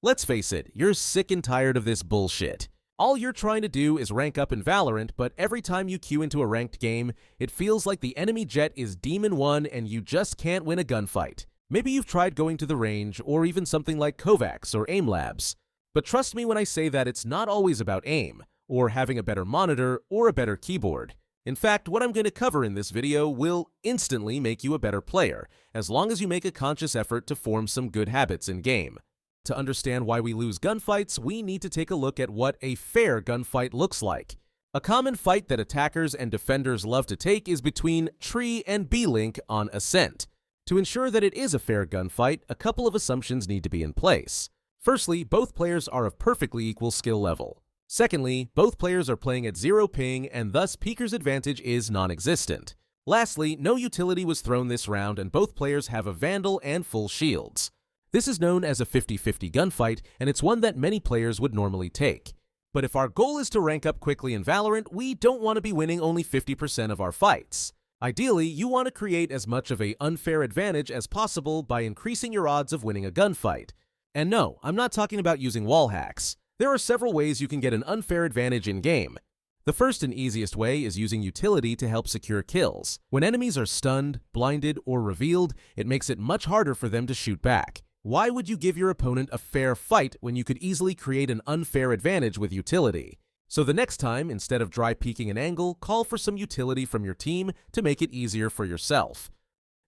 Let's face it, you're sick and tired of this bullshit. All you're trying to do is rank up in VALORANT, but every time you queue into a ranked game, it feels like the enemy Jett is Demon 1 and you just can't win a gunfight. Maybe you've tried going to the range, or even something like Kovacs or aim labs. But trust me when I say that it's not always about aim, or having a better monitor, or a better keyboard. In fact, what I'm going to cover in this video will instantly make you a better player, as long as you make a conscious effort to form some good habits in-game. To understand why we lose gunfights, we need to take a look at what a fair gunfight looks like. A common fight that attackers and defenders love to take is between Tree and B-Link on Ascent. To ensure that it is a fair gunfight, a couple of assumptions need to be in place. Firstly, both players are of perfectly equal skill level. Secondly, both players are playing at 0 ping and thus Peeker's advantage is non-existent. Lastly, no utility was thrown this round and both players have a Vandal and full shields. This is known as a 50-50 gunfight, and it's one that many players would normally take. But if our goal is to rank up quickly in VALORANT, we don't want to be winning only 50% of our fights. Ideally, you want to create as much of an unfair advantage as possible by increasing your odds of winning a gunfight. And no, I'm not talking about using wall hacks. There are several ways you can get an unfair advantage in-game. The first and easiest way is using utility to help secure kills. When enemies are stunned, blinded, or revealed, it makes it much harder for them to shoot back. Why would you give your opponent a fair fight when you could easily create an unfair advantage with utility? So the next time, instead of dry peeking an angle, call for some utility from your team to make it easier for yourself.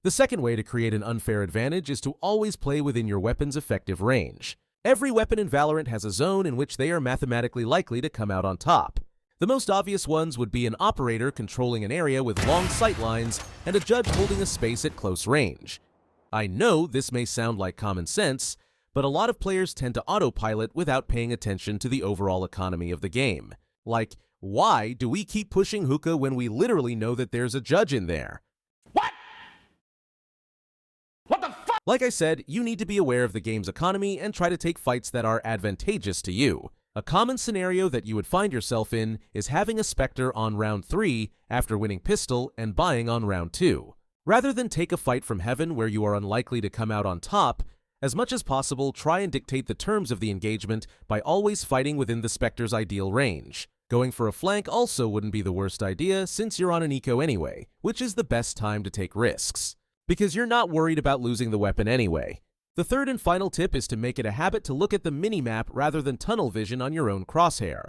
The second way to create an unfair advantage is to always play within your weapon's effective range. Every weapon in VALORANT has a zone in which they are mathematically likely to come out on top. The most obvious ones would be an operator controlling an area with long sight lines and a judge holding a space at close range. I know this may sound like common sense, but a lot of players tend to autopilot without paying attention to the overall economy of the game. Like, why do we keep pushing hookah when we literally know that there's a judge in there? What? What the fuck? Like I said, you need to be aware of the game's economy and try to take fights that are advantageous to you. A common scenario that you would find yourself in is having a Spectre on round 3 after winning Pistol and buying on round 2. Rather than take a fight from heaven where you are unlikely to come out on top, as much as possible try and dictate the terms of the engagement by always fighting within the Spectre's ideal range. Going for a flank also wouldn't be the worst idea since you're on an eco anyway, which is the best time to take risks. Because you're not worried about losing the weapon anyway. The third and final tip is to make it a habit to look at the minimap rather than tunnel vision on your own crosshair.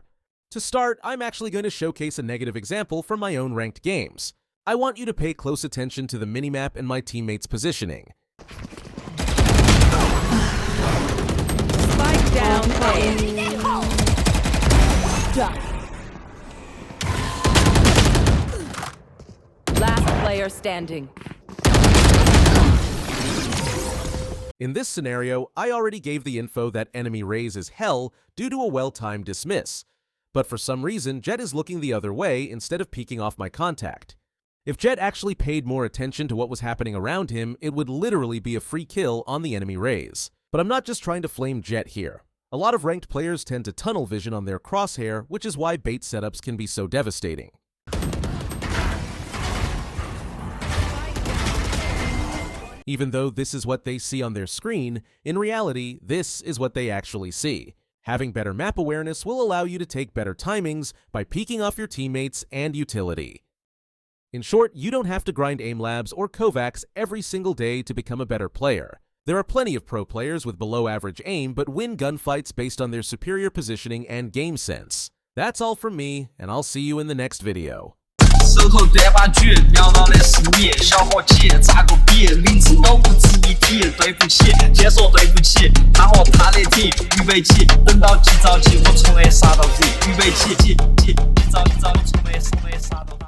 To start, I'm actually going to showcase a negative example from my own ranked games. I want you to pay close attention to the minimap and my teammates' positioning. Spike down, last player standing. In this scenario, I already gave the info that enemy Raze is hell due to a well-timed dismiss. But for some reason, Jett is looking the other way instead of peeking off my contact. If Jett actually paid more attention to what was happening around him, it would literally be a free kill on the enemy Raze. But I'm not just trying to flame Jett here. A lot of ranked players tend to tunnel vision on their crosshair, which is why bait setups can be so devastating. Even though this is what they see on their screen, in reality, this is what they actually see. Having better map awareness will allow you to take better timings by peeking off your teammates and utility. In short, you don't have to grind aim labs or Kovacs every single day to become a better player. There are plenty of pro players with below average aim but win gunfights based on their superior positioning and game sense. That's all from me, and I'll see you in the next video. 手头端把卷，瞄到的是你，小伙计咋个比？明知都不值一提，对不起，先说对不起，他和他的题，预备起，等到起早起，我从 A 杀到 Z，预备起，起早，我从 A 杀到他。